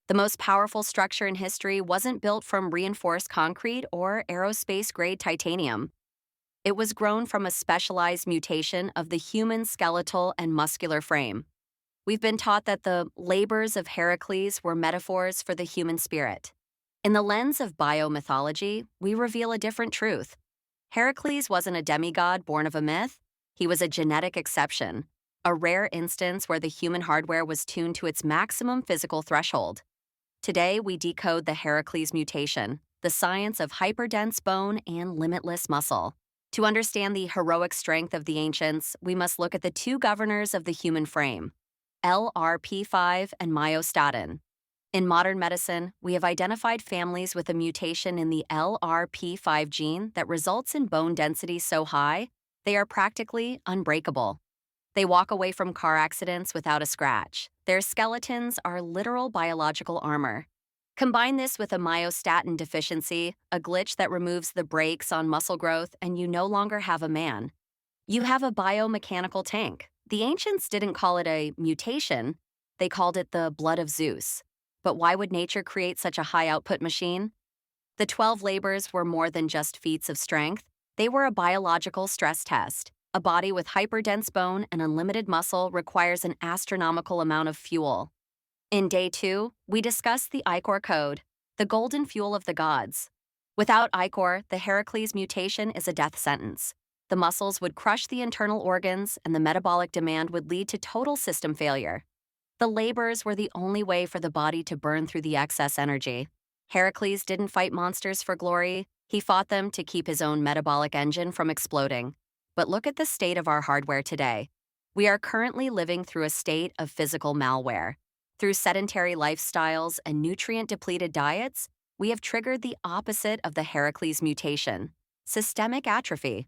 The most powerful structure in history wasn't built from reinforced concrete or aerospace-grade titanium. It was grown from a specialized mutation of the human skeletal and muscular frame. We've been taught that the labors of Heracles were metaphors for the human spirit. In the lens of bio-mythology, we reveal a different truth. Heracles wasn't a demigod born of a myth. He was a genetic exception, a rare instance where the human hardware was tuned to its maximum physical threshold. Today, we decode the Heracles mutation, the science of hyperdense bone and limitless muscle. To understand the heroic strength of the ancients, we must look at the two governors of the human frame, LRP5 and Myostatin. In modern medicine, we have identified families with a mutation in the LRP5 gene that results in bone density so high, they are practically unbreakable. They walk away from car accidents without a scratch. Their skeletons are literal biological armor. Combine this with a myostatin deficiency, a glitch that removes the brakes on muscle growth, and you no longer have a man. You have a biomechanical tank. The ancients didn't call it a mutation, they called it the blood of Zeus. But why would nature create such a high-output machine? The 12 labors were more than just feats of strength. They were a biological stress test. A body with hyperdense bone and unlimited muscle requires an astronomical amount of fuel. In Day 2, we discuss the Ichor Code, the golden fuel of the gods. Without Ichor, the Heracles mutation is a death sentence. The muscles would crush the internal organs, and the metabolic demand would lead to total system failure. The labors were the only way for the body to burn through the excess energy. Heracles didn't fight monsters for glory, he fought them to keep his own metabolic engine from exploding. But look at the state of our hardware today. We are currently living through a state of physical malware. Through sedentary lifestyles and nutrient-depleted diets, we have triggered the opposite of the Heracles mutation, systemic atrophy.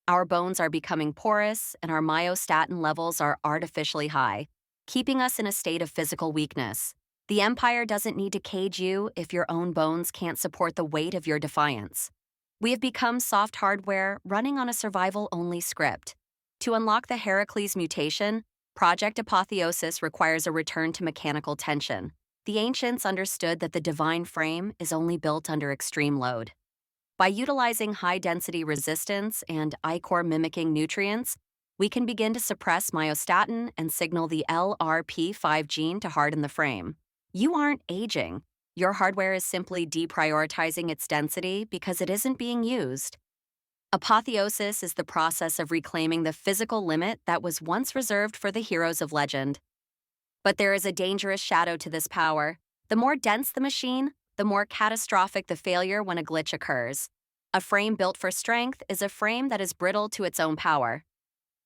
Our bones are becoming porous, and our myostatin levels are artificially high, keeping us in a state of physical weakness. The empire doesn't need to cage you if your own bones can't support the weight of your defiance. We have become soft hardware running on a survival-only script. To unlock the Heracles mutation, Project Apotheosis requires a return to mechanical tension. The ancients understood that the divine frame is only built under extreme load. By utilizing high-density resistance and ichor-mimicking nutrients, we can begin to suppress myostatin and signal the LRP5 gene to harden the frame. You aren't aging. Your hardware is simply deprioritizing its density because it isn't being used. Apotheosis is the process of reclaiming the physical limit that was once reserved for the heroes of legend. But there is a dangerous shadow to this power. The more dense the machine, the more catastrophic the failure when a glitch occurs. A frame built for strength is a frame that is brittle to its own power.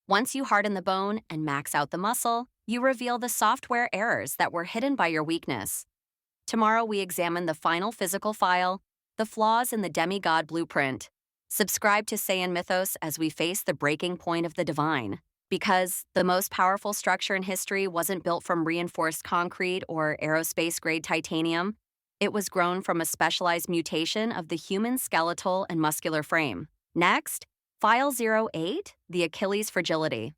Once you harden the bone and max out the muscle, you reveal the software errors that were hidden by your weakness. Tomorrow we examine the final physical file, the flaws in the demigod blueprint. Subscribe to Saiyan Mythos as we face the breaking point of the divine. Because the most powerful structure in history wasn't built from reinforced concrete or aerospace-grade titanium. It was grown from a specialized mutation of the human skeletal and muscular frame. Next, File 08, the Achilles fragility.